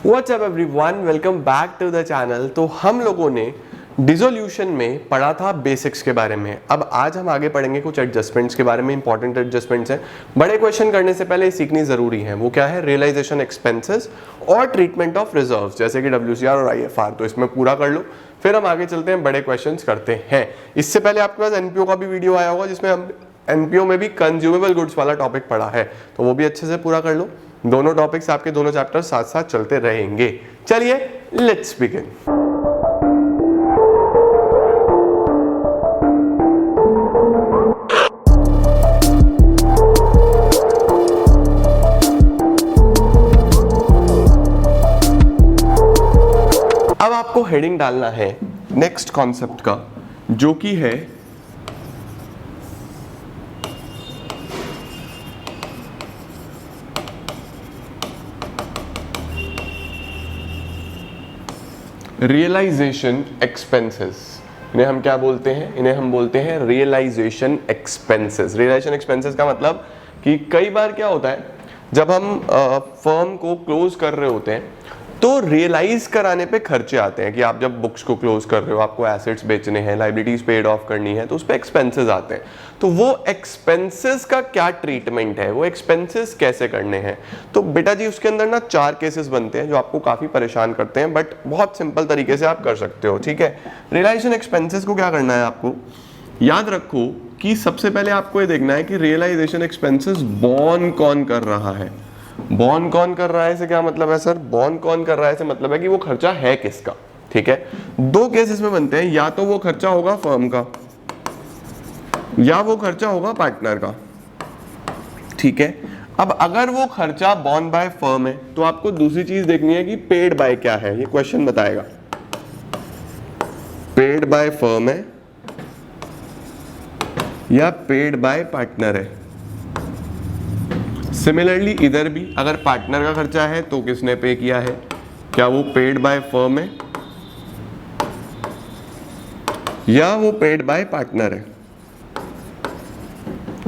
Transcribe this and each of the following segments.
WhatsApp everyone, welcome back to the channel. तो हम लोगों ने डिसोल्यूशन में पढ़ा था बेसिक्स के बारे में। अब आज हम आगे पढ़ेंगे कुछ एडजस्टमेंट्स के बारे में। इंपॉर्टेंट एडजस्टमेंट्स हैं, बड़े क्वेश्चन करने से पहले सीखनी जरूरी है। वो क्या है? रियलाइजेशन एक्सपेंसेस और ट्रीटमेंट ऑफ रिजर्व्स, जैसे कि WCR और IFR। तो इसमें पूरा कर लो, फिर हम आगे चलते हैं, बड़े क्वेश्चंस करते हैं। इससे पहले आपके पास NPO का भी वीडियो आया होगा, जिसमें हम NPO में भी कंज्यूमेबल गुड्स वाला टॉपिक पढ़ा है, तो वो भी अच्छे से पूरा कर लो। दोनों टॉपिक्स आपके दोनों चैप्टर साथ साथ चलते रहेंगे। चलिए लेट्स बिगिन। अब आपको हेडिंग डालना है नेक्स्ट कॉन्सेप्ट का, जो कि है रियलाइजेशन एक्सपेंसेस। इन्हें हम क्या बोलते हैं? इन्हें हम बोलते हैं रियलाइजेशन एक्सपेंसेस। रियलाइजेशन एक्सपेंसेस का मतलब कि कई बार क्या होता है, जब हम फर्म को क्लोज कर रहे होते हैं तो रियलाइज कराने पे खर्चे आते हैं। कि आप जब बुक्स को क्लोज कर रहे हो, आपको एसेट्स बेचने हैं, लाइबिलिटीज पेड ऑफ करनी है, तो उस पे एक्सपेंसेस आते हैं। तो वो एक्सपेंसेस का क्या ट्रीटमेंट है, वो एक्सपेंसेस कैसे करने हैं? तो बेटा जी उसके अंदर ना 4 केसेस बनते हैं जो आपको काफी परेशान करते हैं, बट बहुत सिंपल तरीके से आप कर सकते हो। ठीक है, रियलाइजेशन एक्सपेंसेस को क्या करना है आपको याद रखो कि सबसे पहले आपको ये देखना है कि रियलाइजेशन एक्सपेंसेस बॉर्न कौन कर रहा है। बॉर्न कौन कर रहा है से क्या मतलब है सर? बॉर्न कौन कर रहा है से मतलब है कि वो खर्चा है किसका। ठीक है, 2 केसेस में बनते हैं, या तो वो खर्चा होगा फर्म का या वो खर्चा होगा पार्टनर का। ठीक है, अब अगर वो खर्चा बॉर्न बाय फर्म है तो आपको दूसरी चीज देखनी है कि पेड बाय क्या है। ये क्वेश्चन बताएगा पेड बाय फर्म है या पेड बाय पार्टनर है। सिमिलरली इधर भी अगर पार्टनर का खर्चा है तो किसने पे किया है? क्या वो पेड बाय फर्म है या वो पेड बाय पार्टनर है?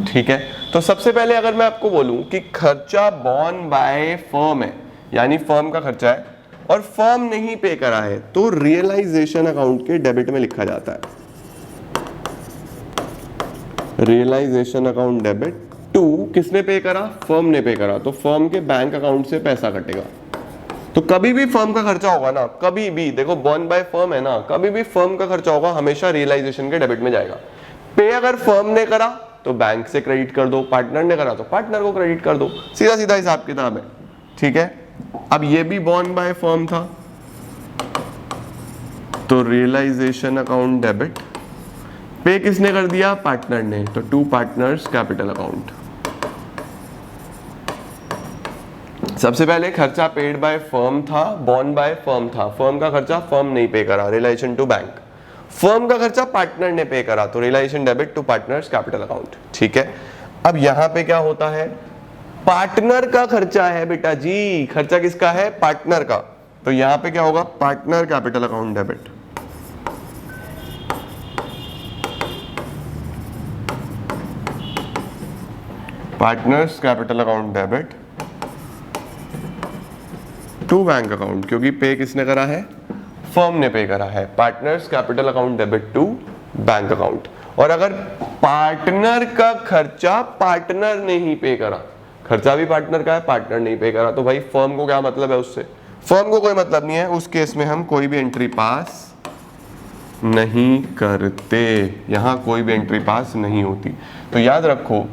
ठीक है, तो सबसे पहले अगर मैं आपको बोलूं कि खर्चा बॉर्न बाय फर्म है, यानी फर्म का खर्चा है और फर्म ने ही पे करा है, तो रियलाइजेशन अकाउंट के डेबिट में लिखा जाता है। रियलाइजेशन अकाउंट डेबिट टू किसने पे करा? फर्म ने पे करा, तो फर्म के बैंक अकाउंट से पैसा कटेगा। तो कभी भी फर्म का खर्चा होगा ना, कभी भी देखो बॉर्न बाय फर्म है ना, कभी भी फर्म का खर्चा होगा हमेशा रियलाइजेशन के डेबिट में जाएगा। पे अगर फर्म ने करा तो बैंक से क्रेडिट कर दो, पार्टनर ने करा तो पार्टनर को क्रेडिट कर दो, सीधा सीधा हिसाब किताब है। ठीक है, अब ये भी बॉर्न बाय फर्म था तो रियलाइजेशन अकाउंट डेबिट, पे किसने कर दिया? पार्टनर ने, तो टू पार्टनर्स कैपिटल अकाउंट। सबसे पहले खर्चा पेड बाय फर्म था, बॉर्न बाय फर्म था। फर्म का खर्चा फर्म नहीं पे करा, रियलाइजेशन टू बैंक। फर्म का खर्चा पार्टनर ने पे करा, तो realisation debit to partners capital account. ठीक है, अब यहां पे क्या होता है? पार्टनर का खर्चा है बेटा जी, खर्चा किसका है? पार्टनर का, तो यहां पे क्या होगा? Partner capital account debit. Partners capital account debit to bank account, क्योंकि पे किसने करा है? फर्म ने पे करा है। Partners capital account debit to bank account. और अगर पार्टनर का खर्चा पार्टनर ने ही पे करा, खर्चा भी पार्टनर का है, पार्टनर नहीं पे करा, तो भाई फर्म को क्या मतलब है उससे? फर्म को कोई मतलब नहीं है। उस केस में हम कोई भी एंट्री पास नहीं करते, यहां कोई भी एंट्री पास नहीं होती। तो याद रखो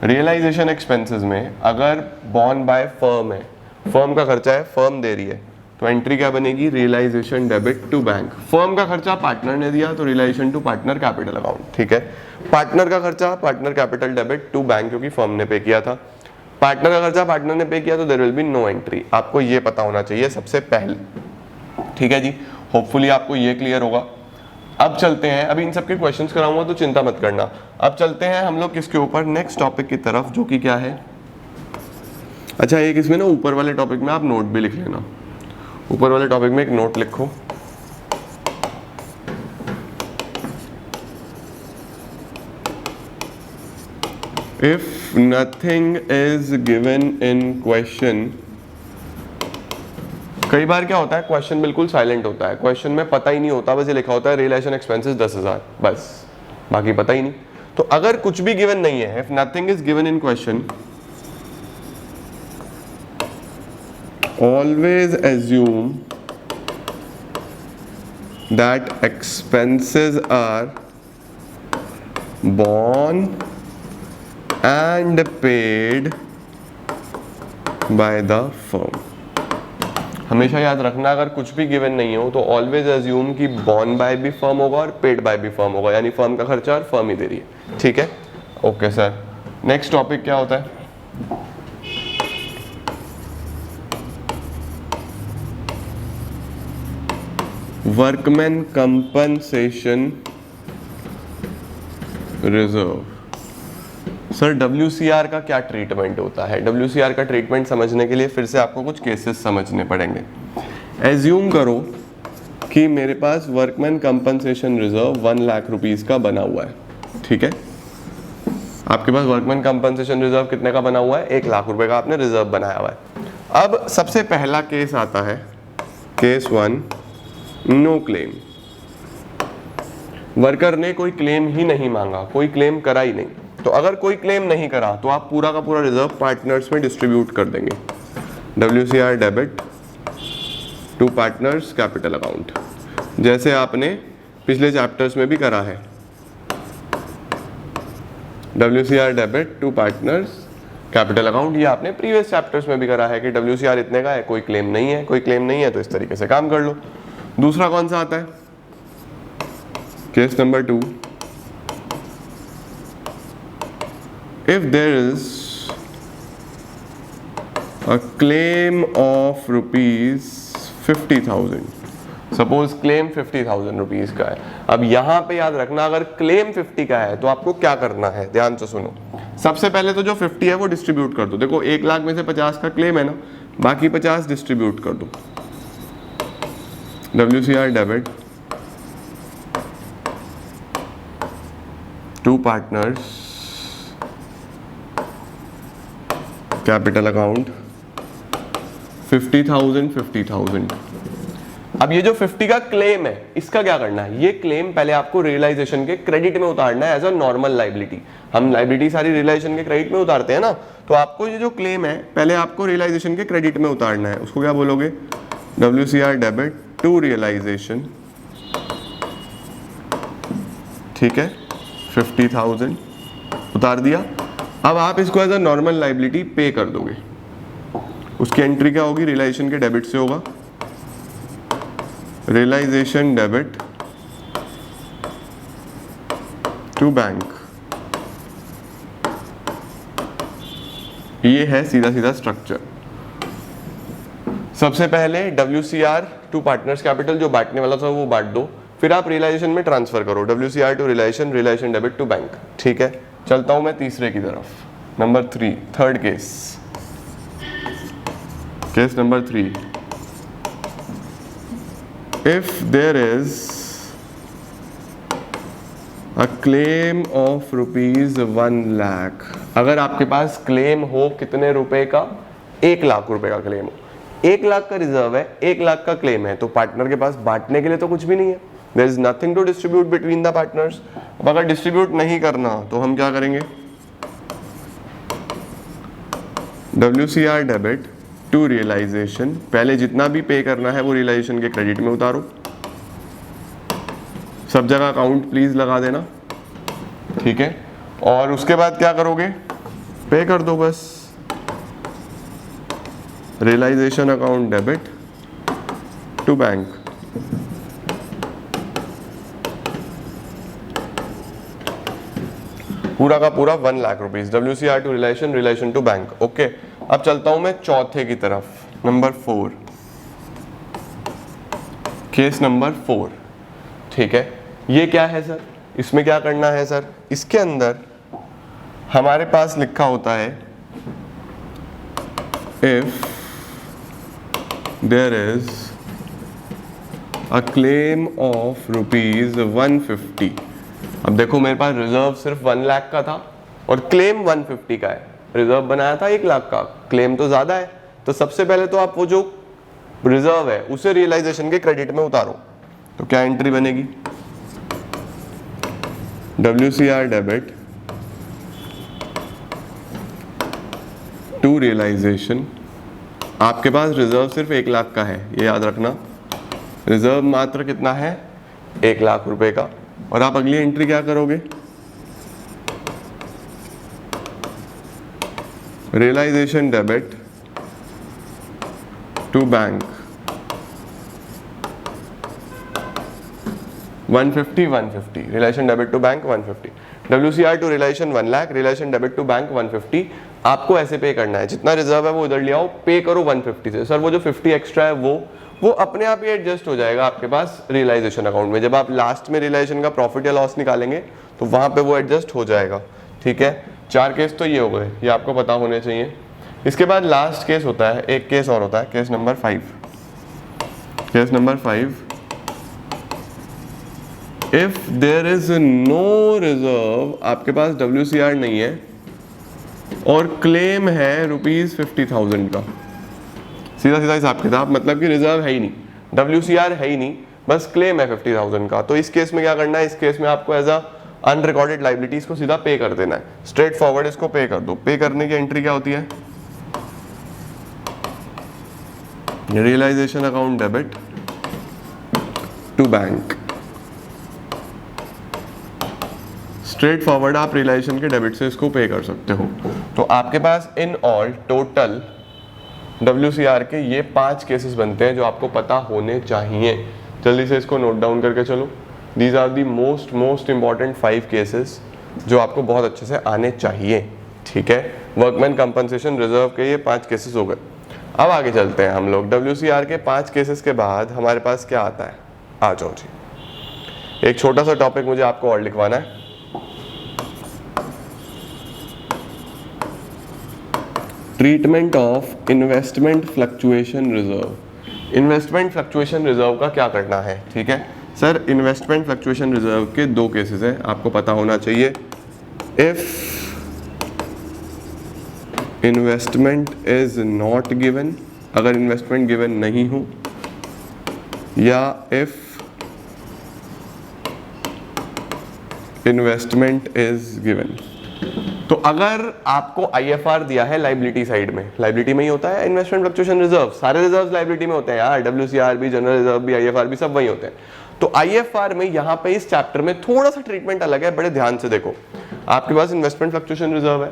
रियलाइजेशन एक्सपेंसेस में अगर बॉर्न बाय फर्म है, फर्म का खर्चा है, फर्म दे रही है, तो एंट्री क्या बनेगी? Realisation debit to bank. Firm का खर्चा पार्टनर ने दिया तो realisation to partner capital account. ठीक है, पार्टनर का खर्चा partner capital debit to bank, क्योंकि फर्म ने पे किया था। पार्टनर का खर्चा पार्टनर ने पे किया तो there will be no entry. आपको ये पता होना चाहिए सबसे पहले। ठीक है जी, होपफुली आपको ये क्लियर होगा। अब चलते हैं, अभी इन सबके क्वेश्चंस कराऊंगा तो चिंता मत करना। अब चलते हैं हम लोग किसके ऊपर? नेक्स्ट टॉपिक की तरफ, जो कि क्या है? अच्छा, एक इसमें ना ऊपर वाले टॉपिक में आप नोट भी लिख लेना। ऊपर वाले टॉपिक में एक नोट लिखो। If nothing is given in question, कई बार क्या होता है, क्वेश्चन बिल्कुल साइलेंट होता है, क्वेश्चन में पता ही नहीं होता, बस ये लिखा होता है रियलाइजेशन एक्सपेंसेस 10,000, बस बाकी पता ही नहीं। तो अगर कुछ भी गिवन नहीं है, if nothing is given in question, always assume that expenses are borne and paid by the firm। हमेशा याद रखना, अगर कुछ भी गिवन नहीं हो तो ऑलवेज अज्यूम कि बॉर्न बाय भी फर्म होगा और पेड बाय भी फर्म होगा, यानी फर्म का खर्चा और फर्म ही दे रही है। ठीक है, ओके सर। नेक्स्ट टॉपिक क्या होता है? Workman compensation reserve. Sir WCR का क्या ट्रीटमेंट होता है? WCR का ट्रीटमेंट समझने के लिए फिर से आपको कुछ केसेस समझने पड़ेंगे। एज्यूम करो कि मेरे पास workman compensation reserve 1 lakh rupees का बना हुआ है। ठीक है, आपके पास वर्कमैन कंपनसेशन रिजर्व कितने का बना हुआ है? 1 लाख रुपए का आपने रिजर्व बनाया हुआ है। अब सबसे पहला केस आता है, केस 1, नो क्लेम। वर्कर ने कोई क्लेम ही नहीं मांगा, कोई क्लेम करा ही नहीं। तो अगर कोई क्लेम नहीं करा तो आप पूरा का पूरा रिजर्व पार्टनर्स में डिस्ट्रीब्यूट कर देंगे। WCR debit to partners capital account, जैसे आपने पिछले चैप्टर्स में भी करा है। WCR debit to partners capital account, ये आपने प्रीवियस चैप्टर्स में भी करा है कि WCR इतने का है, कोई क्लेम नहीं है, कोई क्लेम नहीं है, तो इस तरीके से काम कर लो। दूसरा कौन सा आता है? Case number 2, if there is a claim of rupees 50,000, suppose claim 50,000 rupees का है। अब यहां पे याद रखना, अगर क्लेम 50 का है तो आपको क्या करना है, ध्यान से सुनो। सबसे पहले तो जो 50 है वो डिस्ट्रीब्यूट कर दो। देखो 1 लाख में से 50 का क्लेम है ना, बाकी 50 डिस्ट्रीब्यूट कर दो। WCR debit to partners capital account 50,000। अब ये जो 50 का क्लेम है, इसका क्या करना है? ये क्लेम पहले आपको रियलाइजेशन के क्रेडिट में उतारना है एज अ नॉर्मल लाइबिलिटी। हम लाइबिलिटी सारी रियलाइजेशन के क्रेडिट में उतारते हैं ना, तो आपको ये जो क्लेम है पहले आपको रियलाइजेशन के क्रेडिट में उतारना है। उसको क्या बोलोगे? WCR debit to realisation. ठीक है, 50,000 उतार दिया। अब आप इसको एज अ नॉर्मल लाइबिलिटी पे कर दोगे। उसकी एंट्री क्या होगी? रियलाइजेशन के डेबिट से होगा, रियलाइजेशन डेबिट टू बैंक। ये है सीधा सीधा स्ट्रक्चर। सबसे पहले WCR टू पार्टनर्स कैपिटल जो बांटने वाला था वो बांट दो, फिर आप रियलाइजेशन में ट्रांसफर करो। WCR to realisation, realisation debit to bank. ठीक है, चलता हूं मैं तीसरे की तरफ। Number 3, third case, case number 3, if there is a claim of rupees 1 lakh. अगर आपके पास क्लेम हो कितने रुपए का? 1 लाख रुपए का क्लेम हो। 1 लाख का रिजर्व है, 1 लाख का क्लेम है, तो पार्टनर के पास बांटने के लिए तो कुछ भी नहीं है। There is nothing to distribute between the partners. अब अगर डिस्ट्रीब्यूट नहीं करना तो हम क्या करेंगे? WCR डेबिट टू रियलाइजेशन, पहले जितना भी पे करना है वो रियलाइजेशन के क्रेडिट में उतारो। सब जगह अकाउंट प्लीज लगा देना। ठीक है, और उसके बाद क्या करोगे? पे कर दो बस। Realisation account debit to bank. पूरा का पूरा 1 lakh rupees. WCR to realisation, realisation to bank. Okay, अब चलता हूं मैं चौथे की तरफ, नंबर 4, केस नंबर 4। ठीक है, ये क्या है सर? इसमें क्या करना है सर? इसके अंदर हमारे पास लिखा होता है if there is a claim of rupees 150। अब देखो मेरे पास रिजर्व सिर्फ 1 लाख का था और क्लेम 150 का है। रिजर्व बनाया था 1 लाख का, क्लेम तो ज्यादा है। तो सबसे पहले तो आप वो जो रिजर्व है उसे रियलाइजेशन के क्रेडिट में उतारो। तो क्या एंट्री बनेगी, WCR डेबिट टू रियलाइजेशन। आपके पास रिजर्व सिर्फ 1 लाख का है, ये याद रखना, रिजर्व मात्र कितना है 1 लाख रुपए का। और आप अगली एंट्री क्या करोगे, realisation debit to bank 150 relation debit to bank 150, WCR to relation 1 lakh, relation debit to bank 150। आपको ऐसे पे करना है, जितना रिजर्व है वो उधर ले आओ, पे करो 150 से। सर वो जो 50 एक्स्ट्रा है वो अपने आप ही एडजस्ट हो जाएगा आपके पास रियलाइजेशन अकाउंट में। जब आप लास्ट में रियलाइजेशन का प्रॉफिट या लॉस निकालेंगे तो वहां पे वो एडजस्ट हो जाएगा। ठीक है, 4 केस तो ये हो गए, ये आपको पता होने चाहिए। इसके बाद लास्ट केस होता है, एक केस और होता है, case number 5। Case number 5, if there is no reserve, आपके पास WCR नहीं है और क्लेम है ₹50,000 का, सीधा सीधा हिसाब किताब, मतलब कि रिजर्व है ही नहीं, WCR है ही नहीं, बस क्लेम है 50,000 का। तो इस केस में क्या करना है, इस केस में आपको एज अ अनरिकॉर्डेड लाइबिलिटीज को सीधा पे कर देना है, स्ट्रेट फॉरवर्ड इसको पे कर दो। पे करने की एंट्री क्या होती है, realisation account debit to bank. Straight forward आप रियलाइजेशन के डेबिट से इसको पे कर सकते हो। तो आपके पास इन ऑल टोटल WCR के ये 5 केसेस बनते हैं जो आपको पता होने चाहिए। जल्दी से इसको नोट डाउन करके चलो। These are the most important 5 cases जो आपको बहुत अच्छे से आने चाहिए। ठीक है, वर्कमैन कंपनसेशन रिजर्व के ये 5 केसेस हो गए। अब आगे चलते हैं हम लोग। WCR के 5 केसेस के बाद हमारे पास क्या आता है, आ जाओ जी। एक छोटा सा टॉपिक मुझे आपको और लिखवाना है, treatment of investment fluctuation reserve. Investment fluctuation reserve का क्या करना है। ठीक है सर, इन्वेस्टमेंट फ्लक्चुएशन रिजर्व के 2 केसेस हैं, आपको पता होना चाहिए। If investment is not given, अगर इन्वेस्टमेंट गिवन नहीं हो, या इफ इन्वेस्टमेंट इज गिवन। तो अगर आपको IFR दिया है लाइबिलिटी साइड में, लाइबिलिटी में ही होता है इन्वेस्टमेंट फ्लक्चुएशन रिजर्व, सारे रिजर्व लाइबिलिटी में होते हैं यार, WCR भी, जनरल रिजर्व भी, IFR भी, सब वही होते हैं। तो IFR में यहाँ पे इस चैप्टर में थोड़ा सा ट्रीटमेंट अलग है, बड़े ध्यान से देखो। आपके पास इन्वेस्टमेंट फ्लक्चुएशन रिजर्व है,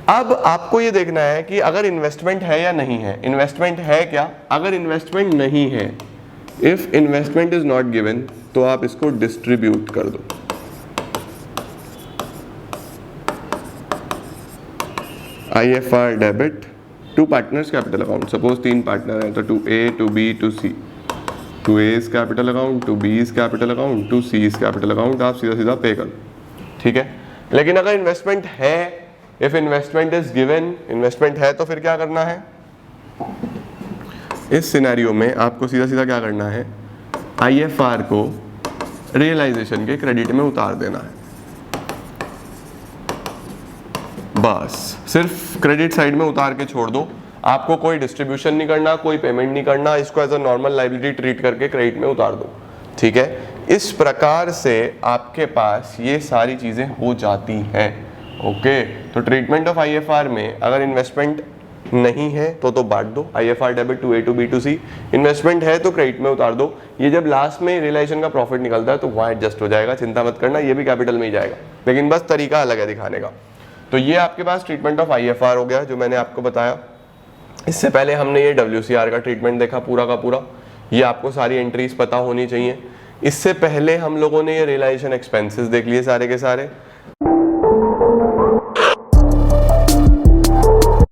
अब आपको ये देखना है कि अगर इन्वेस्टमेंट है या नहीं है। इन्वेस्टमेंट है क्या, अगर इन्वेस्टमेंट नहीं है, if investment is not given, तो आप इसको डिस्ट्रीब्यूट कर दो। IFR debit to partners capital account. Suppose 3 partner हैं, तो to A, to B, to C। To A is capital account, to B is capital account, to C is capital account. आप सीधा सीधा पे करो। ठीक है, लेकिन अगर इन्वेस्टमेंट है, if investment is given, investment है, तो फिर क्या करना है, इस सिनेरियो में आपको सीधा सीधा क्या करना है, IFR को रियलाइजेशन के क्रेडिट में उतार देना है। बस सिर्फ क्रेडिट साइड में उतार के छोड़ दो, आपको कोई डिस्ट्रीब्यूशन नहीं करना, कोई पेमेंट नहीं करना, इसको as a normal liability treat करके क्रेडिट में उतार दो। ठीक है, इस प्रकार से आपके पास ये सारी चीजें हो जाती हैं। ओके, तो ट्रीटमेंट ऑफ IFR में अगर इन्वेस्टमेंट नहीं है तो बांट दो, IFR debit to A, to B, to C। Investment है तो क्रेडिट में उतार दो। ये जब लास्ट में रियलाइजेशन का प्रॉफिट निकलता है तो वहाँ एडजस्ट हो जाएगा, चिंता मत करना, ये भी कैपिटल में ही जाएगा, लेकिन बस तरीका अलग है दिखाने का। तो ये आपके पास ट्रीटमेंट ऑफ IFR हो गया जो मैंने आपको बताया। इससे पहले हमने ये WCR का ट्रीटमेंट देखा पूरा का पूरा, ये आपको सारी एंट्रीज पता होनी चाहिए। इससे पहले हम लोगों ने ये रियलाइजेशन एक्सपेंसेस देख लिए सारे के सारे।